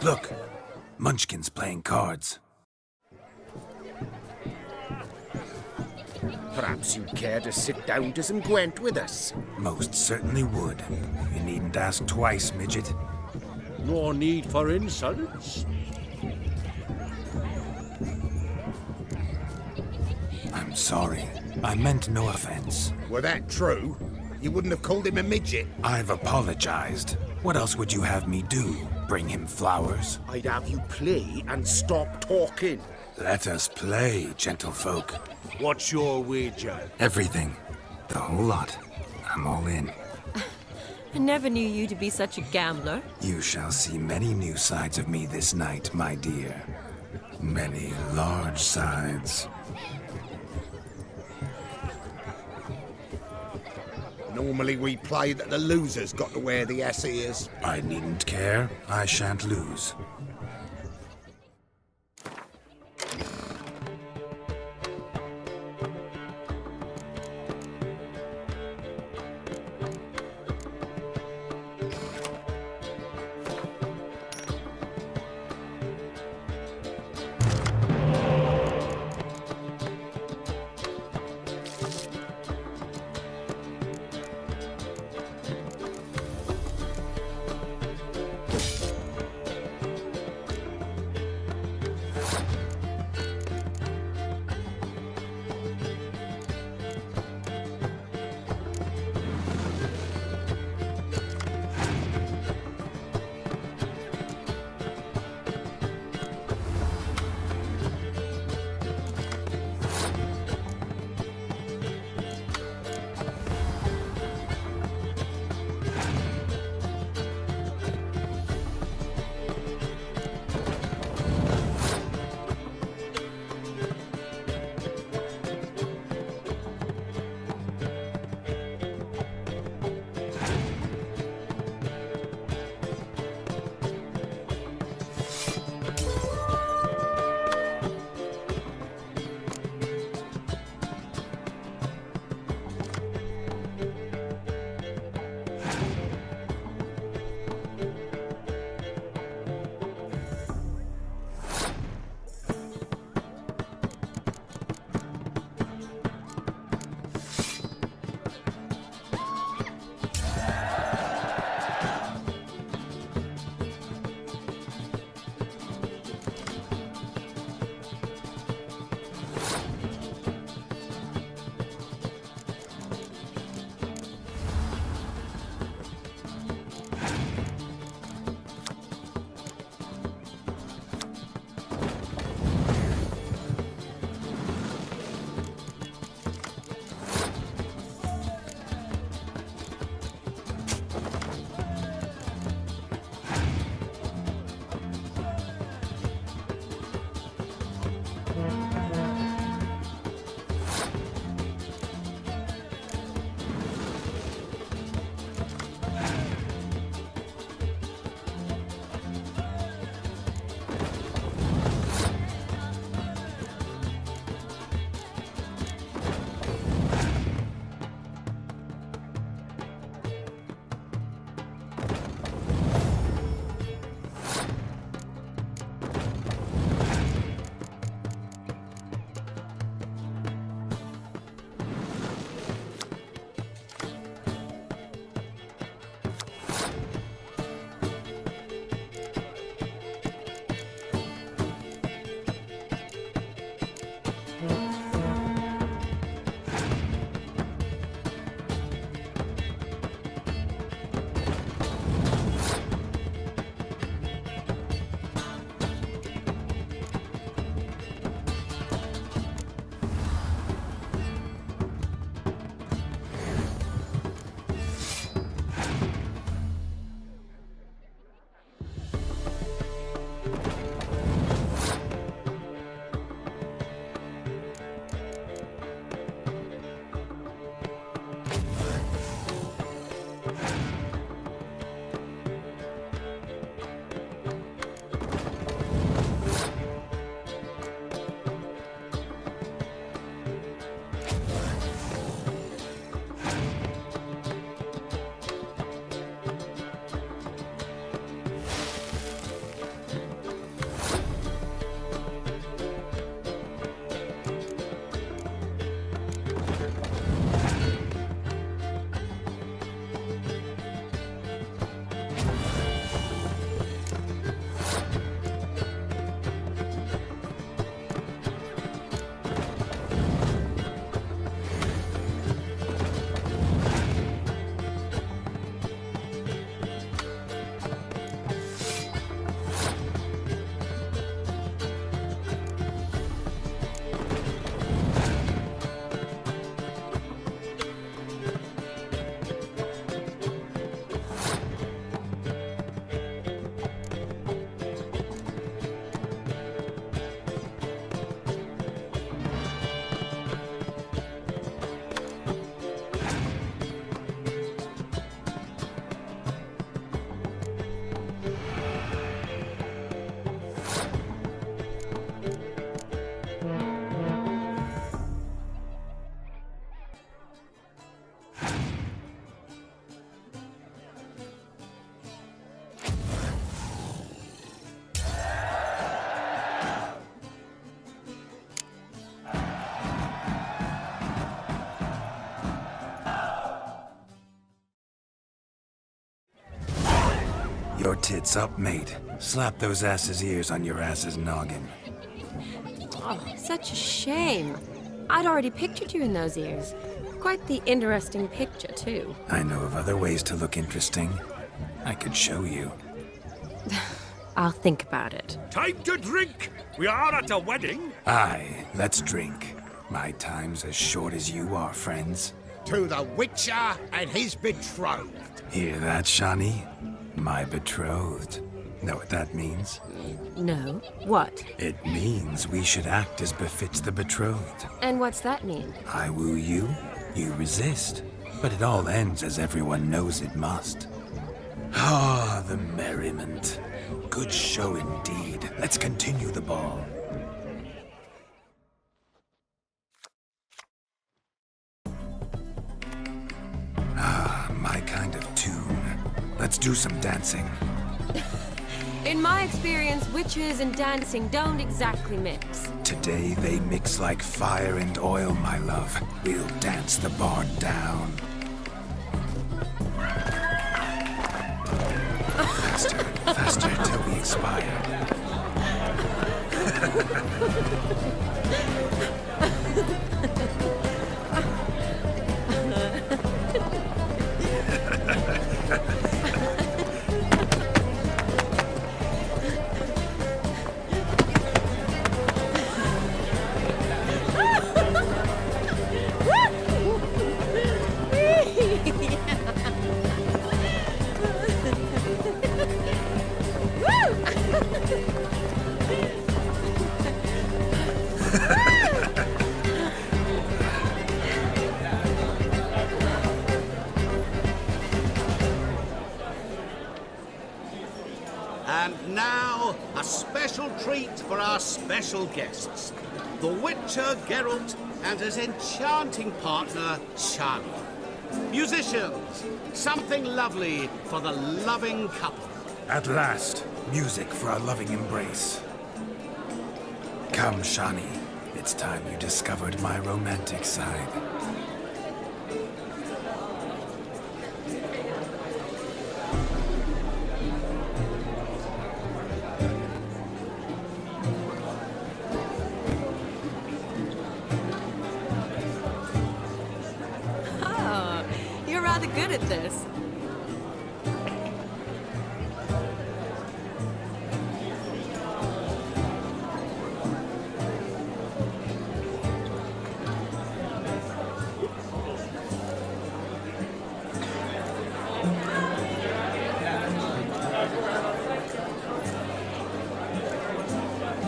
Look. Munchkin's playing cards. Perhaps you'd care to sit down to some Gwent with us. Most certainly would. You needn't ask twice, midget. No need for insults. I'm sorry. I meant no offense. Were that true, you wouldn't have called him a midget. I've apologized. What else would you have me do? Bring him flowers? I'd have you play and stop talking. Let us play, gentlefolk. What's your wager? Everything. The whole lot. I'm all in. I never knew you to be such a gambler. You shall see many new sides of me this night, my dear. Many large sides. Normally we play that the loser's got to wear the ass ears. I needn't care. I shan't lose. Your tits up, mate. Slap those asses' ears on your ass's noggin. Oh, such a shame. I'd already pictured you in those ears. Quite the interesting picture, too. I know of other ways to look interesting. I could show you. I'll think about it. Time to drink! We are at a wedding. Aye, let's drink. My time's as short as you are, friends. To the Witcher and his betrothed. Hear that, Shani? My betrothed. Know what that means? No. What? It means we should act as befits the betrothed. And what's that mean? I woo you, you resist. But it all ends as everyone knows it must. Ah, the merriment. Good show indeed. Let's continue the ball. Ah, my kind of tune. Let's do some dancing. In my experience, witches and dancing don't exactly mix. Today they mix like fire and oil, my love. We'll dance the barn down. Faster, faster till we expire. And now, a special treat for our special guests. The Witcher Geralt and his enchanting partner, Shani. Musicians, something lovely for the loving couple. At last, music for our loving embrace. Come, Shani. It's time you discovered my romantic side. Oh, you're rather good at this.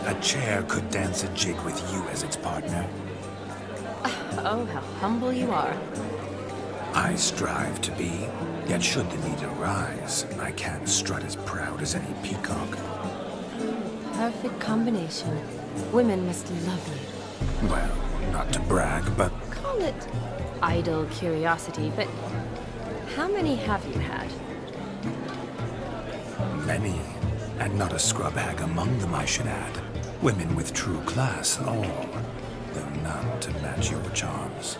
A chair could dance a jig with you as its partner. Oh, how humble you are. I strive to be, yet should the need arise, I can't strut as proud as any peacock. Perfect combination. Women must love you. Well, not to brag, but Call it idle curiosity, but how many have you had? many, and not a scrub hag among them, I should add. Women with true class, all, though none to match your charms.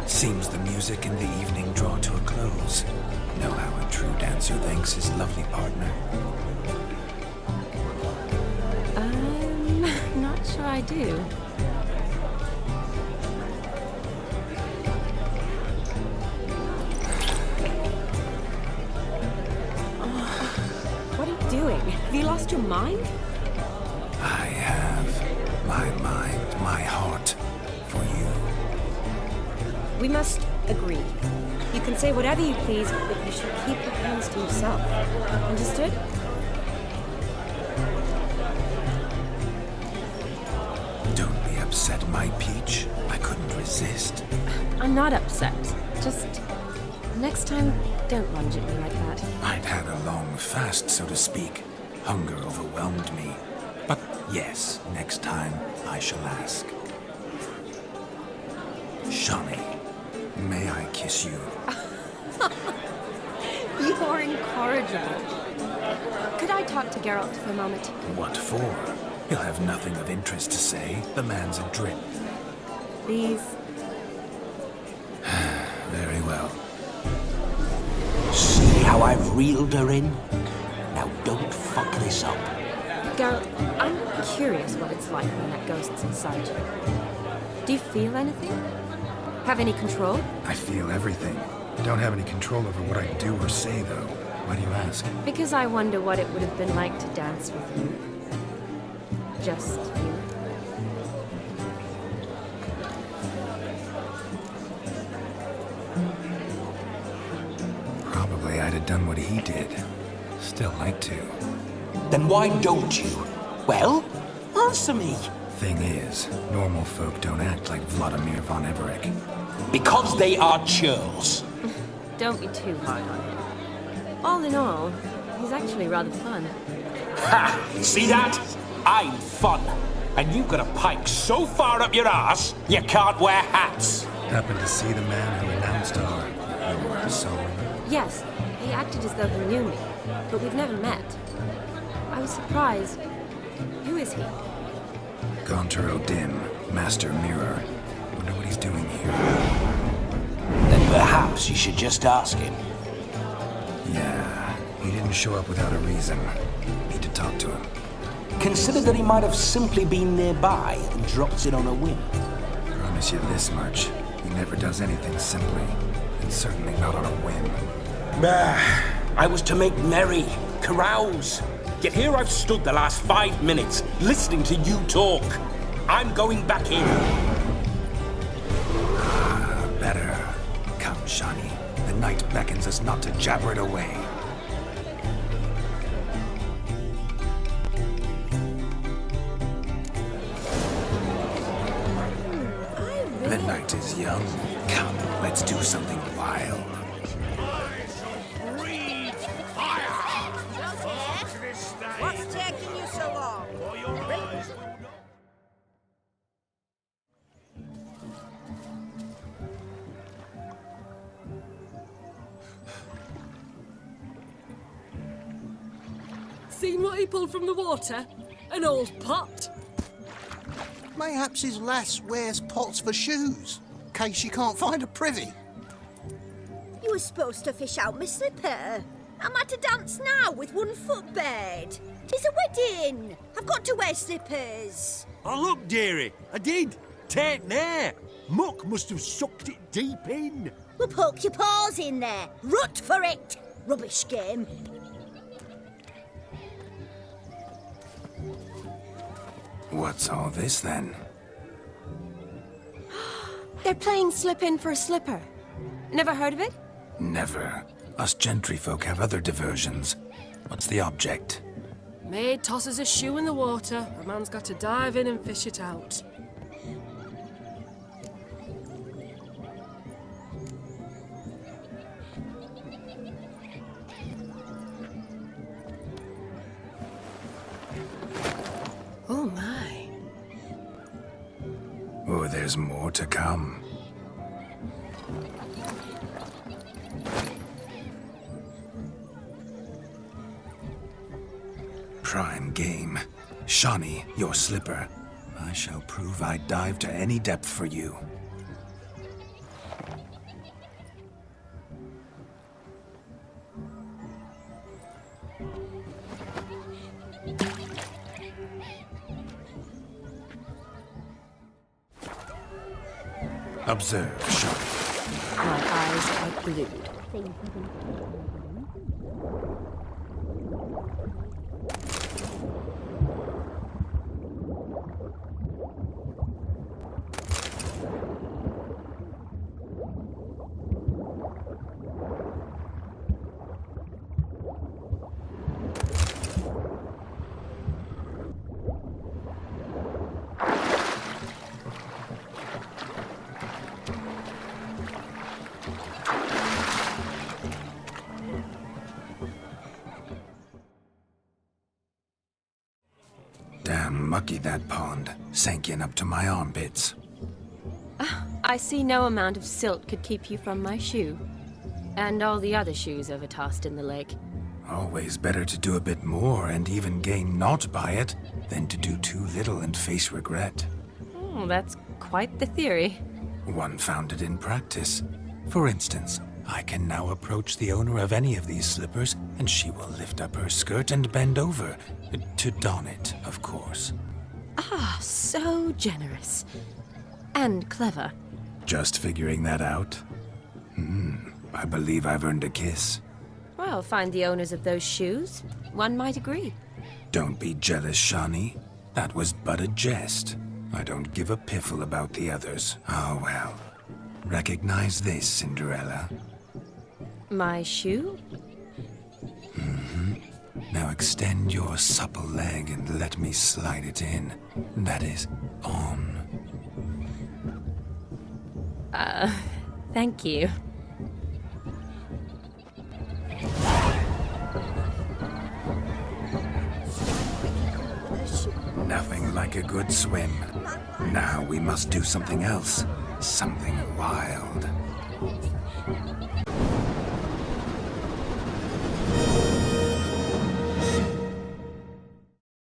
Seems the music and the evening draw to a close. Know how a true dancer thanks his lovely partner. Not sure I do. What are you doing? Have you lost your mind? I have my mind, my heart, for you. We must agree. You can say whatever you please, but you should keep your hands to yourself. Understood? Don't be upset, my peach. I couldn't resist. I'm not upset. Just next time, don't lunge at me like that. I'd had a long fast, so to speak. Hunger overwhelmed me. But yes, next time I shall ask. Shani, may I kiss you? You're incorrigible. Could I talk to Geralt for a moment? What for? He'll have nothing of interest to say. The man's adrift. Please. Very well. See how I've reeled her in? Now don't fuck this up. Geralt, I'm curious what it's like when that ghost's inside you. Do you feel anything? Have any control? I feel everything. Don't have any control over what I do or say, though. Why do you ask? Because I wonder what it would have been like to dance with you. Just you. Probably I'd have done what he did. Still like to. Then why don't you? Well, answer me. Thing is, normal folk don't act like Vladimir von Everec. Because they are churls. Don't be too hard on him. All in all, he's actually rather fun. Ha! See that? I'm fun. And you've got a pike so far up your ass, you can't wear hats. Happened to see the man who announced our song. Yes, he acted as though he knew me, but we've never met. I was surprised. Who is he? Gonter Dim, Master Mirror. Wonder what he's doing here. Then perhaps you should just ask him. Yeah, he didn't show up without a reason. Need to talk to him. Consider that he might have simply been nearby and dropped it on a whim. Promise you this much. He never does anything simply. And certainly not on a whim. I was to make merry, carouse. Yet here I've stood the last 5 minutes, listening to you talk. I'm going back in. Better. Come, Shani. The night beckons us not to jabber it away. The night is young. Come, let's do something wild. What's taking you so long? Seen what he pulled from the water? An old pot. Mayhaps his lass wears pots for shoes, in case she can't find a privy. You were supposed to fish out my slipper. I'm at a dance now with one foot bared. 'Tis a wedding. I've got to wear slippers. Oh, look, dearie, I did. Tain't there. Muck must have sucked it deep in. Well, poke your paws in there. Rut for it. Rubbish game. What's all this, then? They're playing slip in for a slipper. Never heard of it? Never. Us gentry folk have other diversions. What's the object? Maid tosses a shoe in the water. A man's got to dive in and fish it out. Oh my. Oh, there's more to come. Prime game. Shani, your slipper. I shall prove I'd dive to any depth for you. Observe, Shani. My eyes are glued. Damn mucky that pond. Sank in up to my armpits. I see no amount of silt could keep you from my shoe. And all the other shoes overtossed in the lake. Always better to do a bit more and even gain naught by it than to do too little and face regret. Oh, that's quite the theory. One founded in practice. For instance, I can now approach the owner of any of these slippers, and she will lift up her skirt and bend over. To don it, of course. Ah, so generous. And clever. Just figuring that out? I believe I've earned a kiss. Well, find the owners of those shoes. One might agree. Don't be jealous, Shani. That was but a jest. I don't give a piffle about the others. Oh, well. Recognize this, Cinderella. My shoe? Now extend your supple leg and let me slide it in. That is, on. Thank you. Nothing like a good swim. Now we must do something else. Something wild.